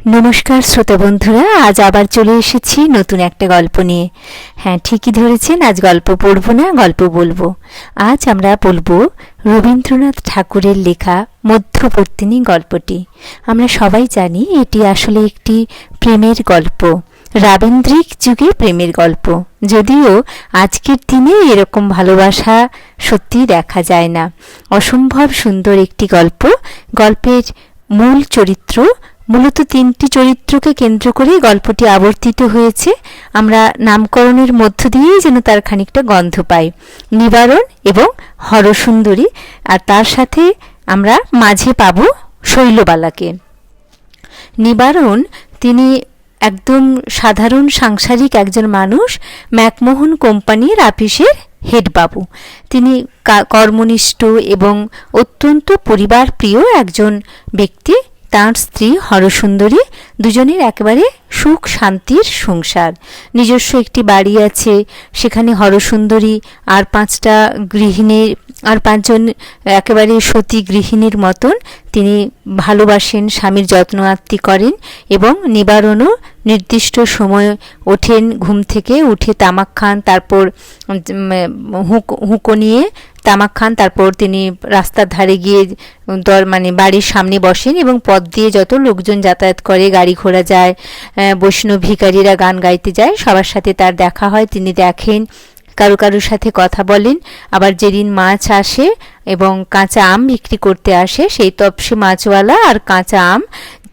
নমস্কার শ্রোতা বন্ধুরা, আজ আবার চলে এসেছি নতুন একটা গল্প নিয়ে। হ্যাঁ, ঠিকই ধরেছেন, আজ গল্প পড়ব না, গল্প বলবো। আজ আমরা বলবো রবীন্দ্রনাথ ঠাকুরের লেখা মধ্যবর্তিনী গল্পটি। আমরা সবাই জানি এটি আসলে একটি প্রেমের গল্প, রাবেন্দ্রিক যুগে প্রেমের গল্প। যদিও আজকের দিনে এরকম ভালোবাসা সত্যিই দেখা যায় না। অসম্ভব সুন্দর একটি গল্প। গল্পের মূল চরিত্র, মূলত তিনটি চরিত্রকে কেন্দ্র করে গল্পটি আবর্তিত হয়েছে। আমরা নামকরণের মধ্য দিয়েই যেন তার খানিকটা গন্ধ পাই। নিবারণ এবং হরসুন্দরী, আর তার সাথে আমরা মাঝে পাব শৈলবালাকে। নিবারণ তিনি একদম সাধারণ সাংসারিক একজন মানুষ, ম্যাকমোহন কোম্পানির আপিসের হেডবাবু। তিনি কর্মনিষ্ঠ এবং অত্যন্ত পরিবার প্রিয় একজন ব্যক্তি। তাঁর স্ত্রী হরসুন্দরী, দুজনের একেবারে সুখ শান্তির সংসার। নিজস্ব একটি বাড়ি আছে, সেখানে হরসুন্দরী আর পাঁচজন একেবারে সতী গৃহিণীর মতন তিনি ভালোবাসেন, স্বামীর যত্ন আত্তি করেন। এবং নিবারণও নির্দিষ্ট সময় ওঠেন, ঘুম থেকে উঠে তামাক খান, তারপর হুঁকো নিয়ে তামাক খান, তারপর তিনি রাস্তার ধারে গিয়ে বাড়ির সামনে বসেন এবং পথ দিয়ে যত লোকজন যাতায়াত করে, গাড়ি ঘোড়া যায়, বৈষ্ণব ভিখারিরা গান গাইতে যায়, সবার সাথে তার দেখা হয়, তিনি দেখেন, কারোর সাথে কথা বলেন। আবার যেদিন মাছ আসে এবং কাঁচা আম বিক্রি করতে আসে, সেই তপসি মাছওয়ালা আর কাঁচা আম,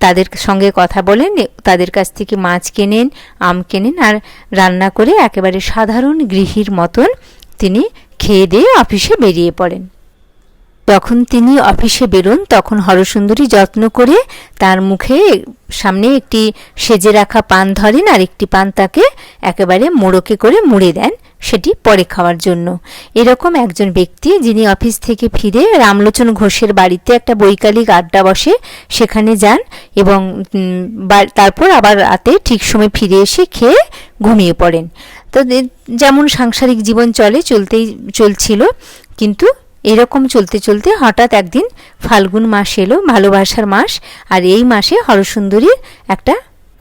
তাদের সঙ্গে কথা বলেন, তাদের কাছ থেকে মাছ কেনেন, আম কেনেন, আর রান্না করে একেবারে সাধারণ গৃহীর মতন তিনি খেয়ে দিয়ে অফিসে বেরিয়ে পড়েন। যখন তিনি অফিসে বেরোন তখন হরসুন্দরী যত্ন করে তার মুখে সামনে একটি সেজে রাখা পান ধরেন, আর একটি পান তাকে একেবারে মোড়কে করে মুড়ে দেন, সেটি পরে খাওয়ার জন্য। এরকম একজন ব্যক্তি, যিনি অফিস থেকে ফিরে রামলোচন ঘোষের বাড়িতে একটা বৈকালিক আড্ডা বসে, সেখানে যান এবং তারপর আবার রাতে ঠিক সময় ফিরে এসে খেয়ে ঘুমিয়ে পড়েন। তো যেমন সাংসারিক জীবন চলছিল, কিন্তু এরকম চলতে চলতে হঠাৎ একদিন ফাল্গুন মাস এলো, ভালোবাসার মাস, আর এই মাসে হরসুন্দরীর একটা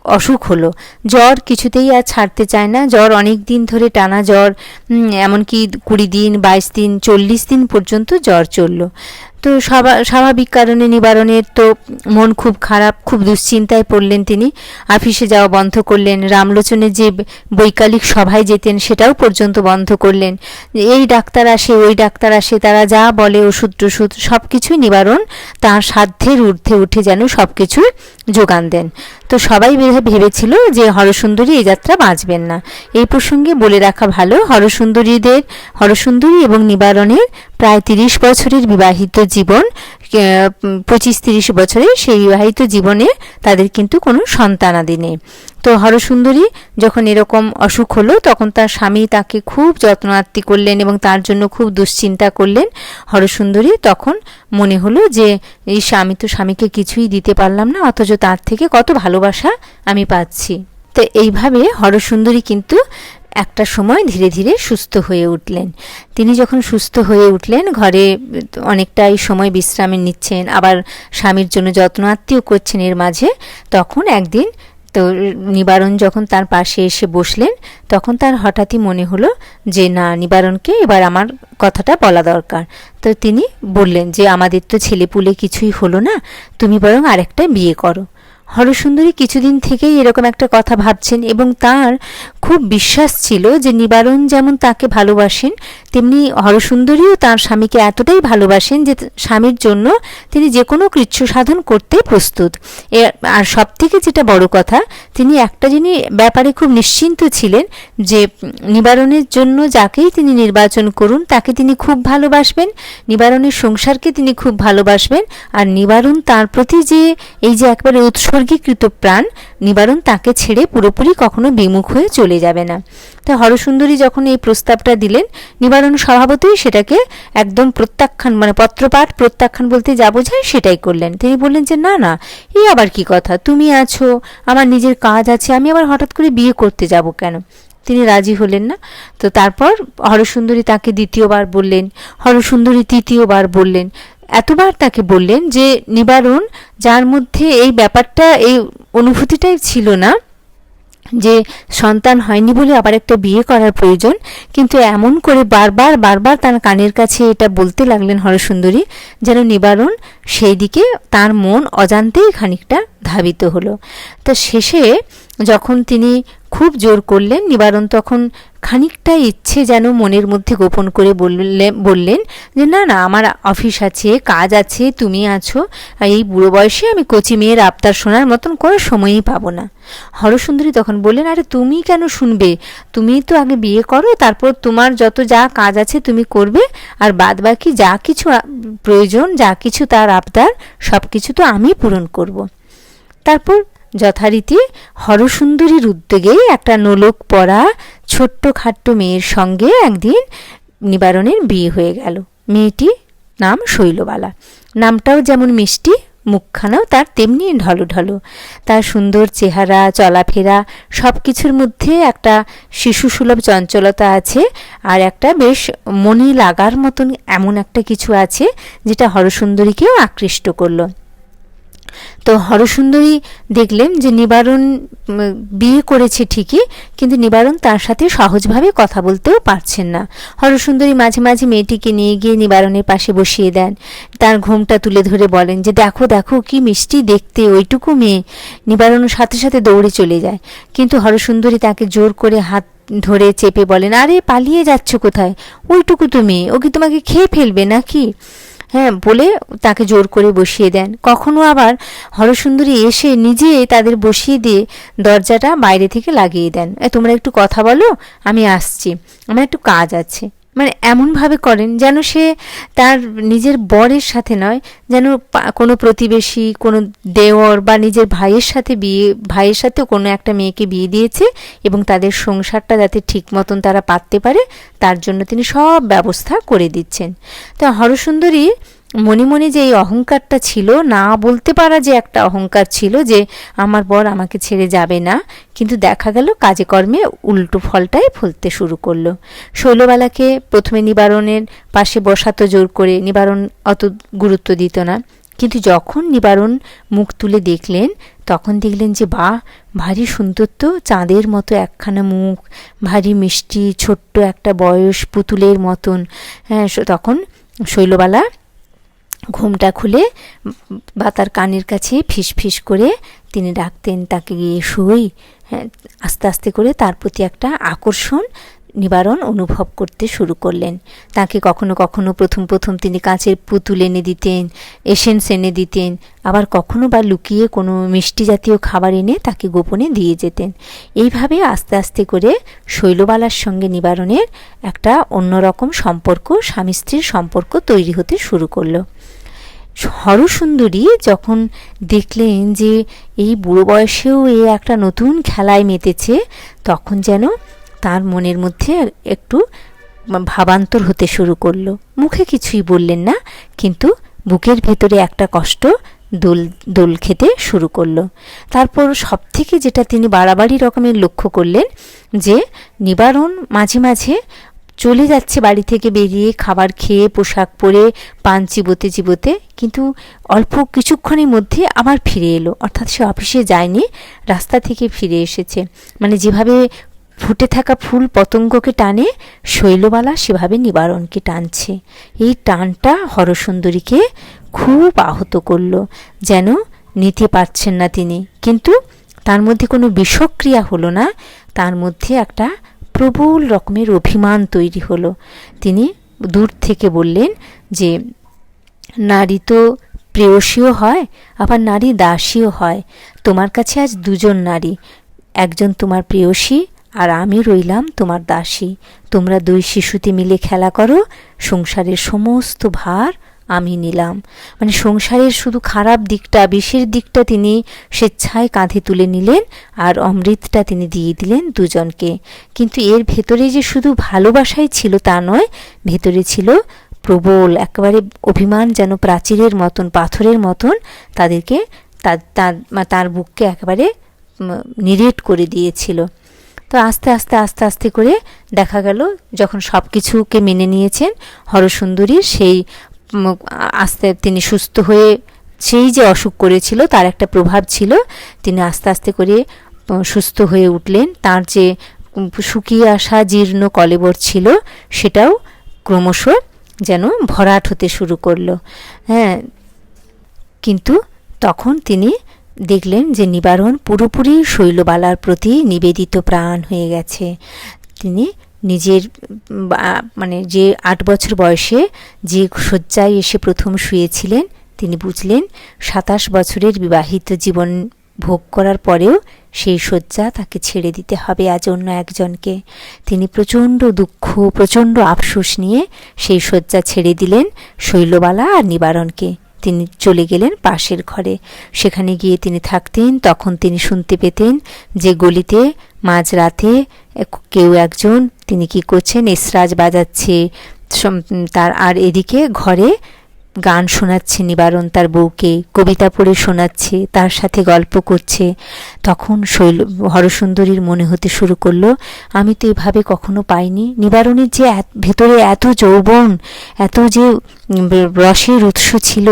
অসুখ হলো। জ্বর কিছুতেই আর ছাড়তে চায় না, জ্বর অনেক দিন ধরে টানা জ্বর, এমনকি 20 দিন, 22 দিন, 40 দিন পর্যন্ত জ্বর চলল। তো স্বাভাবিক কারণে নিবারণের তো মন খুব খারাপ, খুব দুশ্চিন্তায় পড়লেন। তিনি অফিসে যাওয়া বন্ধ করলেন, রামলোচনের যে বৈকালিক সভায় যেতেন সেটাও পর্যন্ত বন্ধ করলেন। এই ডাক্তার আসে, ওই ডাক্তার আসে, তারা যা বলে ওষুধ টষুধ সব কিছুই নিবারণ তাঁর সাধ্যের ঊর্ধ্বে উঠে যেন সব কিছুই যোগান দেন। তো সবাই ভেবেছিল যে হরসুন্দরী এই যাত্রা বাঁচবেন না। এই প্রসঙ্গে বলে রাখা ভালো, হরসুন্দরী এবং নিবারণের প্রায় 30 বছরের বিবাহিত জীবন, 25-30 বছরের সেই বিবাহিত জীবনে তাদের কিন্তু কোনো সন্তানাদি নেই। তো হরসুন্দরী যখন এরকম অসুখ হলো, তখন তার স্বামী তাকে খুব যত্ন আত্তি করলেন এবং তার জন্য খুব দুশ্চিন্তা করলেন। হরসুন্দরী তখন মনে হলো যে আমি তো স্বামীকে কিছুই দিতে পারলাম না, অথচ তার থেকে কত ভালোবাসা আমি পাচ্ছি। তো এইভাবে হরসুন্দরী কিন্তু একটা সময় ধীরে ধীরে সুস্থ হয়ে উঠলেন। তিনি যখন সুস্থ হয়ে উঠলেন, ঘরে অনেকটাই সময় বিশ্রামে নিচ্ছেন, আবার স্বামীর জন্য যত্ন আত্মীয় করছেন। এর মাঝে তখন একদিন তো নিবারণ যখন তার পাশে এসে বসলেন, তখন তার হঠাৎই মনে হলো যে না, নিবারণকে এবার আমার কথাটা বলা দরকার। তো তিনি বললেন যে আমাদের তো ছেলেপুলে কিছুই হলো না, তুমি বরং আরেকটা বিয়ে করো। হরসুন্দরী কিছুদিন থেকেই এরকম একটা কথা ভাবছেন এবং তার খুব বিশ্বাস ছিল যে নিবারণ যেমন তাকে ভালোবাসেন, তেমনি হরসুন্দরীও তার স্বামীকে এতটাই ভালোবাসেন যে স্বামীর জন্য তিনি যে কোনো কৃচ্ছ সাধন করতে প্রস্তুত। আর সব থেকে যেটা বড় কথা, তিনি একটা ব্যাপারে খুব নিশ্চিন্ত ছিলেন যে নিবারণের জন্য যাকেই তিনি নির্বাচন করুন তাকে তিনি খুব ভালোবাসবেন, নিবারণের সংসারকে তিনি খুব ভালোবাসবেন, আর নিবারণ তার প্রতি যে এই যে একবারে উৎসর্গীকৃত প্রাণ, নিবারণ তাকে ছেড়ে পুরোপুরি কখনো বিমুখ হয়ে চলে যাবে না। তো হরসুন্দরী যখন এই প্রস্তাবটা দিলেন, নিবারণ স্বভাবতই সেটাকে একদম প্রত্যাখ্যান, পত্রপাঠ প্রত্যাখ্যান বলতে যা বোঝায় সেটাই করলেন। তিনি বললেন যে না না, এই আবার কি কথা, তুমি আছো, আমার নিজের কাজ আছে, আমি আবার হঠাৎ করে বিয়ে করতে যাব কেন? তিনি রাজি হলেন না। তো তারপর হরসুন্দরী তাকে দ্বিতীয়বার বললেন, হরসুন্দরী তৃতীয়বার বললেন, এতবার তাকে বললেন যে নিবারণ, যার মধ্যে এই ব্যাপারটা, এই অনুভূতিটাই ছিল না যে সন্তান হয়নি বলে আবার একটা বিয়ে করার প্রয়োজন, কিন্তু এমন করে বারবার বারবার তার কানের কাছে এটা বলতে লাগলেন হরসুন্দরী, যেন নিবারণ সেই দিকে তার মন অজান্তেই খানিকটা ধাবিত হলো। তো শেষে যখন তিনি খুব জোর করলেন, নিবারণ তখন খানিকটা ইচ্ছে যেন মনের মধ্যে গোপন করে বললেন যে না না, আমার অফিস আছে, কাজ আছে, তুমি আছো, আর এই বুড়ো বয়সে আমি কচি মেয়ের আবদার শোনার মতন কোনো সময়ই পাবো না। হরসুন্দরী তখন বললেন, আরে তুমি কেন শুনবে, তুমি তো আগে বিয়ে করো, তারপর তোমার যত যা কাজ আছে তুমি করবে, আর বাদ বাকি যা কিছু প্রয়োজন, যা কিছু তার আবদার, সব কিছু তো আমি পূরণ করব। তারপর যথারীতি হরসুন্দরীর উদ্যোগেই একটা নোলক পরা ছোট্ট খাট্ট মেয়ের সঙ্গে একদিন নিবারণের বিয়ে হয়ে গেল। মেয়েটি নাম শৈলবালা। নামটাও যেমন মিষ্টি, মুখখানাও তার তেমনি ঢলঢলো। তার সুন্দর চেহারা, চলাফেরা, সব কিছুর মধ্যে একটা শিশুসুলভ চঞ্চলতা আছে, আর একটা বেশ মনে লাগার মতন এমন একটা কিছু আছে যেটা হরসুন্দরীকেও আকৃষ্ট করলো। তো হরসুন্দরী দেখলেন যে নিবারণ বিয়ে করেছে ঠিকই, কিন্তু নিবারণ তার সাথে সহজভাবে কথা বলতেও পারছেন না। হরসুন্দরী মাঝে মাঝে মেয়েটিকে নিয়ে গিয়ে নিবারণের পাশে বসিয়ে দেন, তার ঘোমটা তুলে ধরে বলেন যে দেখো দেখো কি মিষ্টি দেখতে ওইটুকু মেয়ে। নিবারণ সাথে সাথে দৌড়ে চলে যায়, কিন্তু হরসুন্দরী তাকে জোর করে হাত ধরে চেপে বলেন, আরে পালিয়ে যাচ্ছ কোথায়, ওইটুকু তো মেয়ে, ও কি তোমাকে খেয়ে ফেলবে নাকি? হ্যাঁ বলে তাকে জোর করে বসিয়ে দেন। কখনো আবার হরসুন্দরী এসে নিজে তাদের বসিয়ে দিয়ে দরজাটা বাইরে থেকে লাগিয়ে দেন, তোমরা একটু কথা বলো, আমি আসছি, আমার একটু কাজ আছে। মানে এমনভাবে করেন যেন সে তার নিজের বরের সাথে নয়, যেন কোনো প্রতিবেশী, কোনো দেওর বা নিজের ভাইয়ের সাথে ভাইয়ের সাথে কোনো একটা মেয়েকে বিয়ে দিয়েছে, এবং তাদের সংসারটা যাতে ঠিক মতন তারা পাততে পারে তার জন্য তিনি সব ব্যবস্থা করে দিচ্ছেন। তো হরসুন্দরী মনে মনে যে এই অহংকারটা ছিল, না বলতে পারা যে একটা অহংকার ছিল যে আমার বর আমাকে ছেড়ে যাবে না, কিন্তু দেখা গেল কাজে কর্মে উল্টো ফলটাই ফলতে শুরু করলো। শৈলবালাকে প্রথমে নিবারণের পাশে বসাতো জোর করে, নিবারণ অত গুরুত্ব দিত না, কিন্তু যখন নিবারণ মুখ তুলে দেখলেন তখন দেখলেন যে বাহ, ভারী সুন্দর তো, চাঁদের মতো একখানা মুখ, ভারী মিষ্টি, ছোট্ট একটা বয়স, পুতুলের মতন। হ্যাঁ, তখন শৈলবালা ঘুমটা খুলে বা তার কানের কাছে ফিস ফিস করে তিনি ডাকতেন তাকে, গিয়ে শুই। হ্যাঁ, আস্তে আস্তে করে তার প্রতি একটা আকর্ষণ নিবারণ অনুভব করতে শুরু করলেন। তাকে কখনো কখনো প্রথম তিনি কাঁচের পুতুল এনে দিতেন, এসেন্স এনে দিতেন, আবার কখনো বা লুকিয়ে কোনো মিষ্টি জাতীয় খাবার এনে তাকে গোপনে দিয়ে যেতেন। এইভাবে আস্তে আস্তে করে শৈলবালার সঙ্গে নিবারণের একটা অন্যরকম সম্পর্ক, স্বামী স্ত্রীর সম্পর্ক তৈরি হতে শুরু করলো। হরসুন্দরী যখন দেখলেন যে এই বুড়ো বয়সেও এ একটা নতুন খেলায় মেতেছে, তখন যেন তার মনের মধ্যে একটু ভাবান্তর হতে শুরু করলো। মুখে কিছুই বললেন না, কিন্তু বুকের ভেতরে একটা কষ্ট দোল খেতে শুরু করলো। তারপর সব থেকে যেটা তিনি বাড়াবাড়ি রকমের লক্ষ্য করলেন যে নিবারণ মাঝে মাঝে চলে যাচ্ছে বাড়ি থেকে বেরিয়ে, খাবার খেয়ে পোশাক পরে পান চিবোতে চিবোতে, কিন্তু অল্প কিছুক্ষণের মধ্যে আবার ফিরে এলো, অর্থাৎ সে অফিসে যায়নি, রাস্তা থেকে ফিরে এসেছে। মানে যেভাবে ফুটে থাকা ফুল পতঙ্গকে টানে, শৈলবালা সেভাবে নিবারণকে টানছে। এই টানটা হরসুন্দরীকে খুব আহত করলো, যেন নিতে পারছেন না তিনি, কিন্তু তার মধ্যে কোনো বিষক্রিয়া হলো না, তার মধ্যে একটা প্রবল রকমের অভিমান তৈরি হলো। তিনি দূর থেকে বললেন যে নারী তো প্রেয়সীও হয়, আবার নারী দাসীও হয়। তোমার কাছে আজ দুজন নারী, একজন তোমার প্রেয়সী আর আমি রইলাম তোমার দাসী। তোমরা দুই শিশুতে মিলে খেলা করো, সংসারের সমস্ত ভার আমি নিলাম। মানে সংসারের শুধু খারাপ দিকটা, বিষের দিকটা তিনি স্বেচ্ছায় কাঁধে তুলে নিলেন, আর অমৃতটা তিনি দিয়ে দিলেন দুজনকে। কিন্তু এর ভেতরে যে শুধু ভালোবাসাই ছিল তা নয়, ভেতরে ছিল প্রবল একেবারে অভিমান, যেন প্রাচীরের মতন, পাথরের মতন তাদেরকে তার বুককে একেবারে নিরেট করে দিয়েছিল। তো আস্তে আস্তে আস্তে আস্তে করে দেখা গেল যখন সব কিছুকে মেনে নিয়েছেন হরসুন্দরীর সেই আস্তে তিনি সুস্থ হয়ে, সেই যে অসুখ করেছিল তার একটা প্রভাব ছিল, তিনি আস্তে আস্তে করে সুস্থ হয়ে উঠলেন। তার যে শুকিয়ে আসা জীর্ণ কলেবর ছিল সেটাও ক্রমশ যেন ভরাট হতে শুরু করলো। হ্যাঁ, কিন্তু তখন তিনি দেখলেন যে নিবারণ পুরোপুরি শৈলবালার প্রতি নিবেদিত প্রাণ হয়ে গেছে। তিনি নিজের মানে যে 8 বছর বয়সে যে শয্যায় এসে প্রথম শুয়েছিলেন, তিনি বুঝলেন 27 বছরের বিবাহিত জীবন ভোগ করার পরেও সেই শয্যা তাকে ছেড়ে দিতে হবে আজ অন্য একজনকে। তিনি প্রচণ্ড দুঃখ, প্রচণ্ড আফসোস নিয়ে সেই শয্যা ছেড়ে দিলেন শৈলবালা আর নিবারণকে। তিনি চলে গেলেন পাশের ঘরে। সেখানে গিয়ে তিনি থাকতেন। তখন তিনি শুনতে পেতেন যে গলিতে মাঝরাতে কেউ একজন, তিনি কি করছেন, এসরাজ বাজাচ্ছে তার, আর এদিকে ঘরে গান শোনাচ্ছে নিবারণ তার বউকে, কবিতা পড়ে শোনাচ্ছে, তার সাথে গল্প করছে। তখন হরসুন্দরীর মনে হতে শুরু করলো, আমি তো এভাবে কখনো পাইনি। নিবারণের যে ভেতরে এত যৌবন, এত যে রসের উৎস ছিল,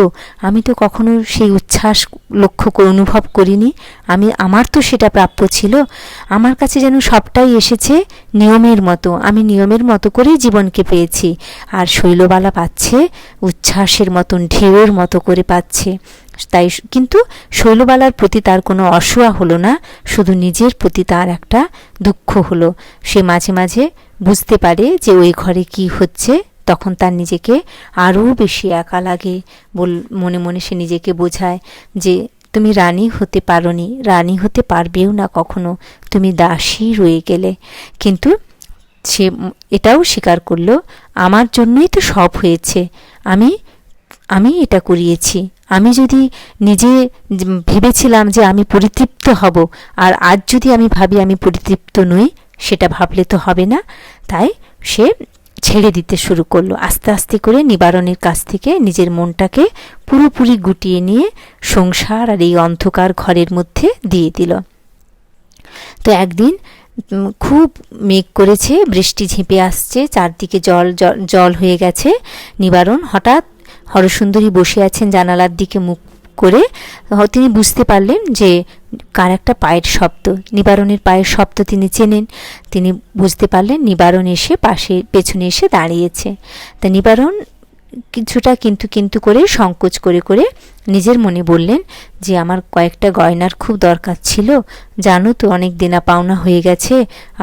আমি তো কখনো সেই উচ্ছ্বাস লক্ষ্য অনুভব করিনি। আমার তো সেটা প্রাপ্য ছিল। আমার কাছে যেন সবটাই এসেছে নিয়মের মতো, আমি নিয়মের মতো করেই জীবনকে পেয়েছি। আর শৈলবালা পাচ্ছে উচ্ছ্বাসের মতন, ঢেউয়ের মতো করে পাচ্ছে। তাই কিন্তু শৈলবালার প্রতি তার কোনো অসূয়া হলো না, শুধু নিজের প্রতি তার একটা দুঃখ হলো। সে মাঝে মাঝে বুঝতে পারে যে ওই ঘরে কি হচ্ছে, তখন তার নিজেকে আরও বেশি একা লাগে। মনে মনে সে নিজেকে বোঝায় যে তুমি রানী হতে পারোনি, রানী হতে পারবেও না কখনো, তুমি দাসী রয়ে গেলে। কিন্তু সে এটাও স্বীকার করলো, আমার জন্যই তো সব হয়েছে, আমি এটা করিয়েছি। আমি যদি নিজে ভেবেছিলাম যে আমি পরিতৃপ্ত হব, আর আজ যদি আমি ভাবি আমি পরিতৃপ্ত নই, সেটা ভাবলে তো হবে না। তাই সে ছেড়ে দিতে শুরু করলো। আস্তে আস্তে করে নিবারণের কাছ থেকে নিজের মনটাকে পুরোপুরি গুটিয়ে নিয়ে সংসার আর এই অন্ধকার ঘরের মধ্যে দিয়ে দিল। তো একদিন খুব মেঘ করেছে, বৃষ্টি ঝেঁপে আসছে, চারদিকে জল জল হয়ে গেছে। নিবারণ হঠাৎ, হরসুন্দরী বসে আছেন জানালার দিকে মুখ করে, তিনি বুঝতে পারলেন যে কার একটা পায়ের শব্দ। নিবারণের পায়ের শব্দ তিনি চেনেন। তিনি বুঝতে পারলেন নিবারণ এসে পেছনে এসে দাঁড়িয়েছে। তা নিবারণ কিছুটা কিন্তু করে সংকোচ করে করে নিজের মনে বললেন যে আমার কয়েকটা গয়নার খুব দরকার ছিল, জানো তো অনেক দেনা পাওনা হয়ে গেছে,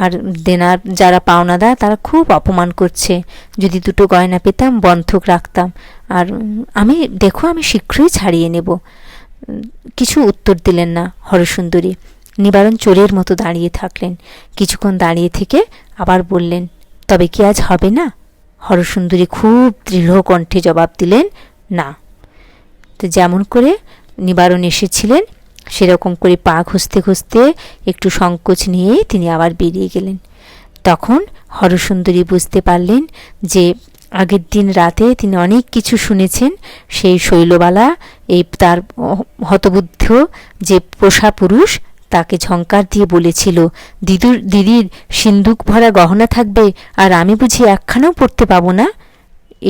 আর দেনার যারা পাওনাদার তারা খুব অপমান করছে। যদি দুটো গয়না পেতাম বন্ধক রাখতাম, আর আমি শীঘ্রই ছাড়িয়ে নেব। কিছু উত্তর দিলেন না হরসুন্দরী। নিবারণ চোরের মতো দাঁড়িয়ে থাকলেন। কিছুক্ষণ দাঁড়িয়ে থেকে আবার বললেন, তবে কি আজ হবে না? হরসুন্দরী খুব দৃঢ় কণ্ঠে জবাব দিলেন, না। তো যেমন করে নিবারণ এসেছিলেন সেরকম করে পা ঘষতে ঘষতে একটু সংকোচ নিয়েই তিনি আবার বেরিয়ে গেলেন। তখন হরসুন্দরী বুঝতে পারলেন যে আগের দিন রাতে তিনি অনেক কিছু শুনেছেন। সেই শৈলবালা, এই তার হতবুদ্ধ যে পোষা পুরুষ, তাকে ঝংকার দিয়ে বলেছিল, দিদির সিন্দুক ভরা গহনা থাকবে, আর আমি বুঝি একখানাও পড়তে পাবো না।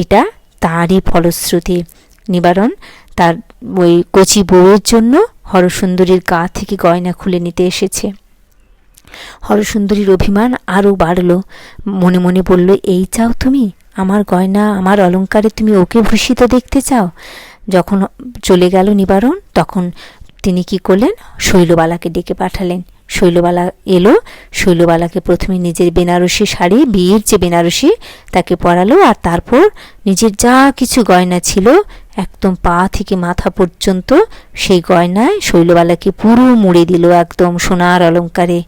এটা তারই ফলশ্রুতি। নিবারণ তার ওই কচি বউয়ের জন্য হরসুন্দরীর গা থেকে গয়না খুলে নিতে এসেছে। হরসুন্দরীর অভিমান আরও বাড়ল। মনে মনে বলল, এই চাও তুমি? আমার গয়না, আমার অলঙ্কারে তুমি ওকে ভূষিত দেখতে চাও? যখন চলে গেল নিবারণ, তখন তিনি কি করলেন, শৈলবালাকে ডেকে পাঠালেন। শৈলবালা এলো। শৈলবালাকে প্রথমে নিজের বেনারসি শাড়ি, বিয়ের যে বেনারসি, তাকে পরালো, আর তারপর নিজের যা কিছু গয়না ছিল একদম পা থেকে মাথা পর্যন্ত সেই গয়নায় শৈলবালাকে পুরো মুড়ে দিল একদম সোনার অলঙ্কারে।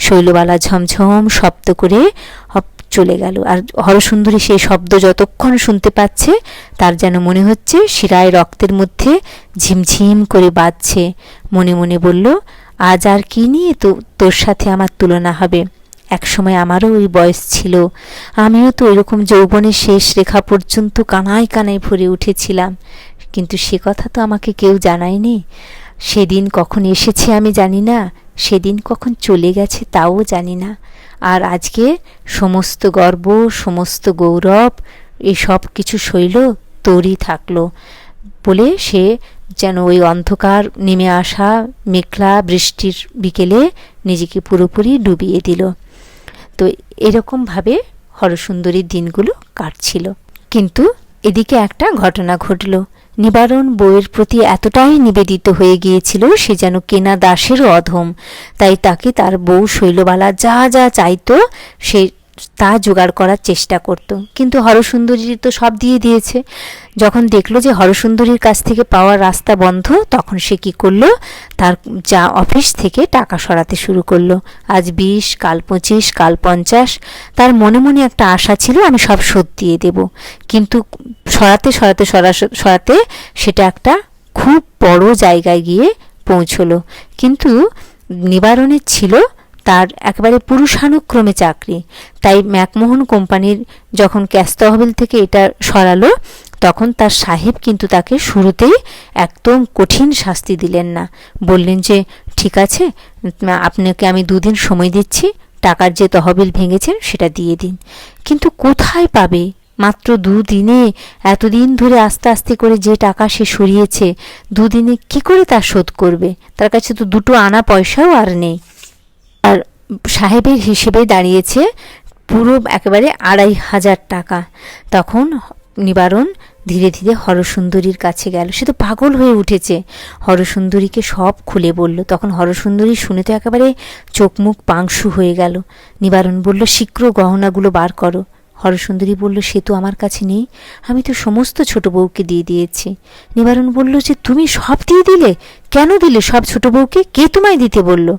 শৈলবালা ঝমঝম শব্দ করে চলে গেল। আর হরসুন্দরী সেই শব্দ যতক্ষণ শুনতে পাচ্ছে তার যেন মনে হচ্ছে শিরায় রক্তের মধ্যে ঝিমঝিম করে বাজছে। মনে মনে বলল, আজ আর কি নিয়ে তোর সাথে আমার তুলনা হবে? একসময় আমারও ওই বয়স ছিল, আমিও তো এরকম যৌবনের শেষ রেখা পর্যন্ত কানায় কানায় ভরে উঠেছিলাম, কিন্তু সে কথা তো আমাকে কেউ জানায়নি। সেদিন কখন এসেছে আমি জানি না, সেদিন কখন চলে গেছে তাও জানি না। আর আজকে সমস্ত গর্ব, সমস্ত গৌরব, এই সব কিছু শৈল তোরই থাকলো বলে সে যেন ওই অন্ধকার নেমে আসা মেঘলা বৃষ্টির বিকেলে নিজেকে পুরোপুরি ডুবিয়ে দিল। তো এরকমভাবে হরসুন্দরীর দিনগুলো কাটছিল। কিন্তু এদিকে একটা ঘটনা ঘটল। নিবারণ বউয়ের প্রতি এতটাই নিবেদিত হয়ে গিয়েছিল, সে যেন কেনা দাসেরও অধম। তাই তাকে তার বউ শৈলবালা যা যা চাইতো সে তা জোগাড় করার চেষ্টা করত। কিন্তু হরসুন্দরী তো সব দিয়ে দিয়েছে। যখন দেখলো যে হরসুন্দরীর কাছ থেকে পাওয়ার রাস্তা বন্ধ, তখন সে কি করলো, তার যা অফিস থেকে টাকা সরাতে শুরু করলো। আজ 20, কাল 25, কাল 50। তার মনে মনে একটা আশা ছিল, আমি সব শোধ দিয়ে দেব। কিন্তু সরাতে সরাতে সরাতে সেটা একটা খুব বড় জায়গায় গিয়ে পৌঁছলো। কিন্তু নিবারণের ছিল তার একেবারে পুরুষানুক্রমে চাকরি। তাই ম্যাকমোহন কোম্পানির যখন ক্যাশ তহবিল থেকে এটা সরালো, তখন তার সাহেব কিন্তু তাকে শুরুতেই একদম কঠিন শাস্তি দিলেন না। বললেন যে ঠিক আছে, আপনাকে আমি 2 দিন সময় দিচ্ছি, টাকার যে তহবিল ভেঙেছেন সেটা দিয়ে দিন। কিন্তু কোথায় পাবে? মাত্র 2 দিনে, এতদিন ধরে আস্তে আস্তে করে যে টাকা সে সরিয়েছে, 2 দিনে কি করে তা শোধ করবে? তার কাছে তো 2 আনা পয়সাও আর নেই। আর সাহেবের হিসেবে দাঁড়িয়েছে পুরো একেবারে 2500 টাকা। তখন নিবারণ ধীরে ধীরে হরসুন্দরীর কাছে গেল। সে তো পাগল হয়ে উঠেছে, হরসুন্দরীকে সব খুলে বলল। তখন হরসুন্দরী শুনে তো একেবারে চোখ মুখ পাংশু হয়ে গেল। নিবারণ বলল, শীঘ্র গহনাগুলো বার করো। হরসুন্দরী বলল, সে তো আমার কাছে নেই, আমি তো সমস্ত ছোট বউকে দিয়ে দিয়েছি। নিবারণ বলল যে তুমি সব দিয়ে দিলে? কেন দিলে সব ছোট বউকে? কে তোমায় দিতে বলল?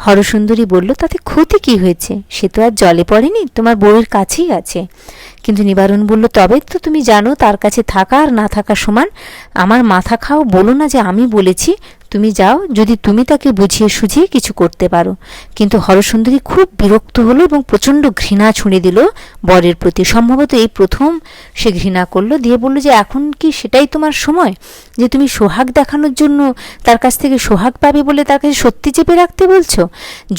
হরসুন্দরী বলল, তাতে ক্ষতি কি হয়েছে? সে তো আর জলে পড়েনি, তোমার বউয়ের কাছেই আছে। কিন্তু নিবারণ বলল, তবে তো তুমি জানো তার কাছে থাকা আর না থাকা সমান। আমার মাথা খাও, বলো না যে আমি বলেছি। তুমি যাও, যদি তুমি তাকে বুঝিয়ে সুঝিয়ে কিছু করতে পারো। কিন্তু হরসুন্দরী খুব বিরক্ত হলো এবং প্রচণ্ড ঘৃণা ছুঁড়ে দিল বরের প্রতি। সম্ভবত এই প্রথম সে ঘৃণা করলো, দিয়ে বলল যে এখন কি সেটাই তোমার সময়, যে তুমি সোহাগ দেখানোর জন্য তার কাছ থেকে সোহাগ পাবে বলে তার কাছে সত্যি চেপে রাখতে বলছো?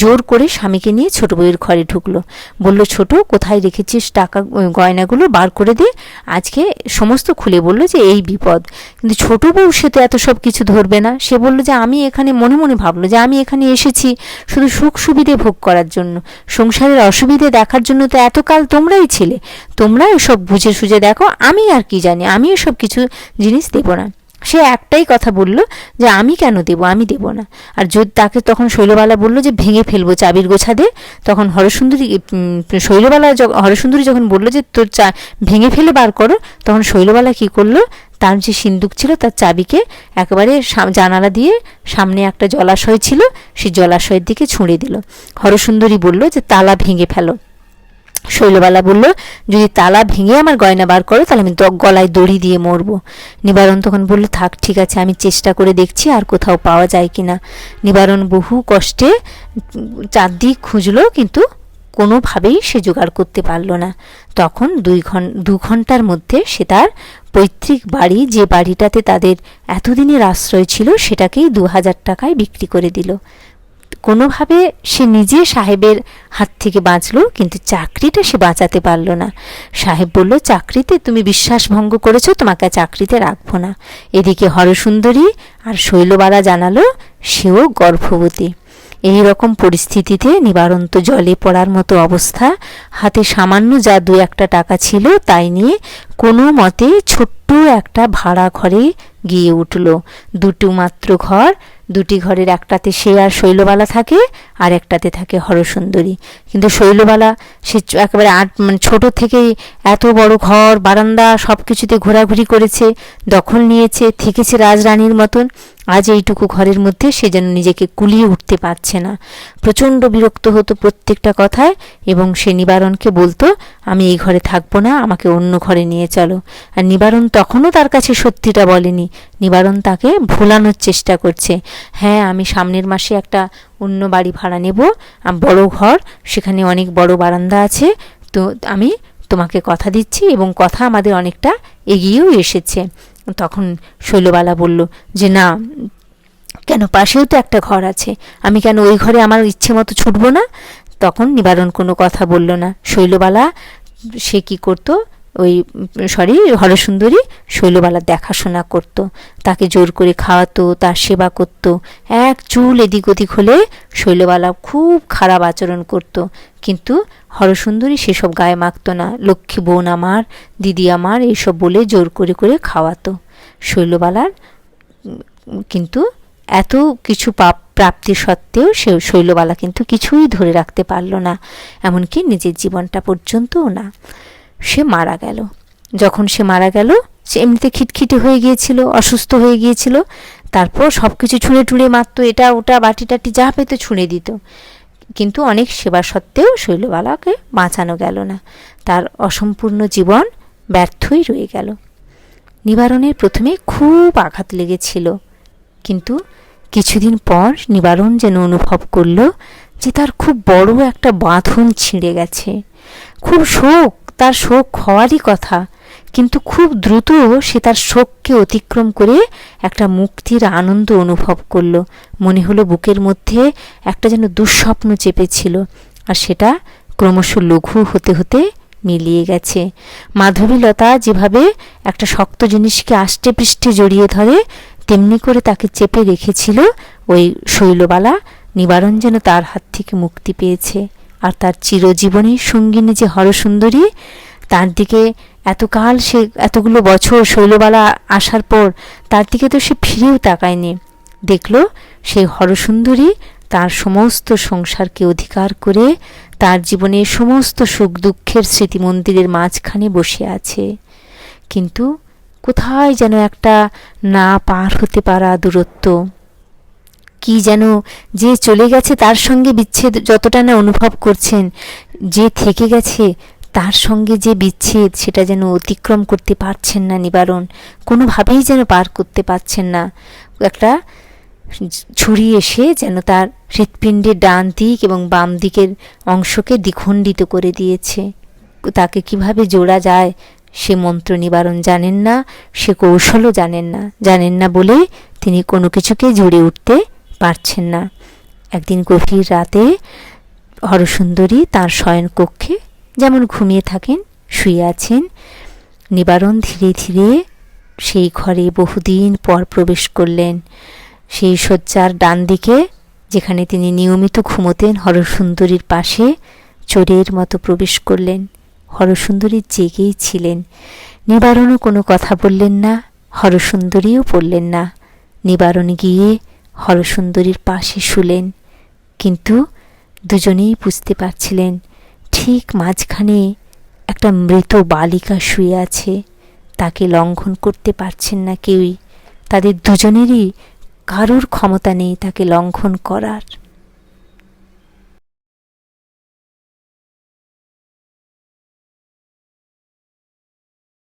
জোর করে স্বামীকে নিয়ে ছোট বউয়ের ঘরে ঢুকলো। বলল, ছোট, কোথায় রেখেছিস টাকা, গয়নাগুলো বার করে দে। আজকে সমস্ত খুলে বলল যে এই বিপদ। কিন্তু ছোট বউ সে তো এত সব কিছু ধরবে না। সে বলল যে আমি এখানে, মনে মনে ভাবলো যে আমি এখানে এসেছি শুধু সুখ সুবিধে ভোগ করার জন্য, সংসারের অসুবিধে দেখার জন্য তো এতকাল তোমরাই ছিলে। তোমরা এসব বুঝে সুঝে দেখো, আমি আর কি জানি, আমি এসব কিছু জিনিস দেবো না। সে একটাই কথা বলল যে আমি কেন দেব, আমি দেব না। আর যদি তাকে তখন শৈলবালা বলল যে ভেঙে ফেলবো, চাবির গোছা দে। তখন হরসুন্দরী যখন বলল যে তোর ভেঙে ফেলে বার করো, তখন শৈলবালা কি করলো, তার যে সিন্দুক ছিল তার চাবিকে একেবারে জানালা দিয়ে, সামনে একটা জলাশয় ছিল, সেই জলাশয়ের দিকে ছুঁড়ে দিল। হরসুন্দরী বলল যে তালা ভেঙে ফেলো। শৈলবালা বলল, যদি তালা ভেঙে আমার গয়না বার করো তাহলে আমি গলায় দড়ি দিয়ে মরবো। নিবারণ তখন বলল, থাক, ঠিক আছে, আমি চেষ্টা করে দেখছি আর কোথাও পাওয়া যায় কিনা। নিবারণ বহু কষ্টে চারদিক খুঁজলো, কিন্তু কোনোভাবেই সে জোগাড় করতে পারল না। তখন 2 ঘন্টার মধ্যে সে তার পৈতৃক বাড়ি, যে বাড়িটাতে তাদের এতদিনের আশ্রয় ছিল, সেটাকেই 2000 টাকায় বিক্রি করে দিল। কোনোভাবে সে নিজে সাহেবের হাত থেকে বাঁচলো, কিন্তু চাকরিটা সে বাঁচাতে পারল না। সাহেব বলল, চাকরিতে তুমি বিশ্বাসভঙ্গ করেছো, তোমাকে চাকরিতে রাখবো না। এদিকে হরসুন্দরী আর শৈলবালা জানালো সেও গর্ভবতী। এই রকম পরিস্থিতিতে নিবারণ তো জলে পড়ার মতো অবস্থা। হাতে সামান্য যা 2-1 টাকা ছিল তাই নিয়ে কোনো মতে ছোট্ট একটা ভাড়া ঘরে গিয়ে উঠল। 2টি মাত্র ঘর, 2টি ঘরের একটাতে সে আর শৈলবালা থাকে, আর একটাতে থাকে হরসুন্দরী। কিন্তু শৈলবালা সে একেবারে ছোট থেকেই এত বড় ঘর, বারান্দা সব কিছুতে ঘোরাঘুরি করেছে, দখল নিয়েছে, থেকেছে রাজরানীর মতন। আজ এইটুকু ঘরের মধ্যে সে যেন নিজেকে কুলিয়ে উঠতে পারছে না। প্রচণ্ড বিরক্ত হতো প্রত্যেকটা কথায়, এবং সে নিবারণকে বলতো, আমি এই ঘরে থাকবো না, আমাকে অন্য ঘরে নিয়ে চলো। আর নিবারণ তখনও তার কাছে সত্যিটা বলেনি। নিবারণ তাকে ভোলানোর চেষ্টা করছে। হ্যাঁ, আমি সামনের মাসে একটা অন্য বাড়ি ভাড়া নেব, বড় ঘর, সেখানে অনেক বড় বারান্দা আছে, তো আমি তোমাকে কথা দিচ্ছি, এবং কথা আমাদের অনেকটা এগিয়েও এসেছে। তখন শৈলবালা বলল যে না, কেন, পাশেও তো একটা ঘর আছে, আমি কেন ওই ঘরে আমার ইচ্ছে মতো ছুটবো না? তখন নিবারণ কোনো কথা বলল না। শৈলবালা সে কি করতো, হরসুন্দরী শৈলবালার দেখাশোনা করত, তাকে জোর করে খাওয়াতো, তার সেবা করত। এক চুল এদিক ওদিক হলে শৈলবালা খুব খারাপ আচরণ করত, কিন্তু হরসুন্দরী সেসব গায়ে মাখত না। লক্ষ্মী বোন আমার, দিদি আমার, এইসব বলে জোর করে করে খাওয়াতো। শৈলবালার কিন্তু এত কিছু প্রাপ্তি সত্ত্বেও শৈলবালা কিন্তু কিছুই ধরে রাখতে পারল না, এমনকি নিজের জীবনটা পর্যন্তও না। সে মারা গেল। যখন সে মারা গেল, সে এমনিতে খিটখিটে হয়ে গিয়েছিল, অসুস্থ হয়ে গিয়েছিল। তারপর সব কিছু ছুঁড়ে টুড়ে মারত, এটা ওটা বাটি টাটি যা পেতো ছুঁড়ে দিত, কিন্তু অনেক সেবা সত্ত্বেও শৈলবালাকে বাঁচানো গেল না। তার অসম্পূর্ণ জীবন ব্যর্থই রয়ে গেল। নিবারণের প্রথমে খুব আঘাত লেগেছিল, কিন্তু কিছুদিন পর নিবারণ যেন অনুভব করল যে তার খুব বড় একটা বাঁধন ছিঁড়ে গেছে। খুব শোক, তার শোক হওয়ারই কথা, কিন্তু খুব দ্রুত সে তার শোককে অতিক্রম করে একটা মুক্তির আনন্দ অনুভব করল। মনে হলো বুকের মধ্যে একটা যেন দুঃস্বপ্ন চেপেছিল, আর সেটা ক্রমশ লঘু হতে হতে মিলিয়ে গেছে। মাধবীলতা যেভাবে একটা শক্ত জিনিসকে আষ্টে পৃষ্ঠে জড়িয়ে ধরে, তেমনি করে তাকে চেপে রেখেছিল ওই শৈলবালা। নিবারণ যেন তার হাত থেকে মুক্তি পেয়েছে, আর তার চিরজীবনের সঙ্গিনী যে হরসুন্দরী, তার দিকে এতকাল সে এতগুলো বছর শৈলবালা আসার পর তার দিকে তো সে ফিরেও তাকায়নি। দেখল সেই হরসুন্দরী তার সমস্ত সংসারকে অধিকার করে তার জীবনের সমস্ত সুখ দুঃখের স্মৃতি মন্দিরের মাঝখানে বসে আছে, কিন্তু কোথায় যেন একটা না পার হতে পারা দূরত্ব, কি যেন যে চলে গেছে তার সঙ্গে বিচ্ছেদ যতটা না অনুভব করছেন, যে থেকে গেছে তার সঙ্গে যে বিচ্ছেদ সেটা যেন অতিক্রম করতে পারছেন না নিবারণ, কোনোভাবেই যেন পার করতে পারছেন না। একটা ছুরি এসে যেন তার হৃৎপিণ্ডের ডান দিক এবং বাম দিকের অংশকে দ্বিখণ্ডিত করে দিয়েছে। তাকে কিভাবে জোড়া যায় সে মন্ত্র নিবারণ জানেন না, সে কৌশলও জানেন না বলে তিনি কোনো কিছুকে জুড়ে উঠতে পারছেন না। একদিন গভীর রাতে হরসুন্দরী তার শয়নকক্ষে যেমন ঘুমিয়ে থাকেন, শুয়ে আছেন। নিবারণ ধীরে ধীরে সেই ঘরে বহুদিন পর প্রবেশ করলেন। সেই শয্যার ডান দিকে, যেখানে তিনি নিয়মিত ঘুমোতেন, হরসুন্দরীর পাশে চোরের মতো প্রবেশ করলেন। হরসুন্দরী জেগেই ছিলেন। নিবারণও কোনো কথা বললেন না, হরসুন্দরীও বললেন না। নিবারণ গিয়ে হরসুন্দরীর পাশে শুলেন, কিন্তু দুজনেই বুঝতে পারছিলেন ঠিক মাঝখানে একটা মৃত বালিকা শুয়ে আছে, তাকে লঙ্ঘন করতে পারছেন না কেউই। তাদের দুজনেরই কারোর ক্ষমতা নেই তাকে লঙ্ঘন করার।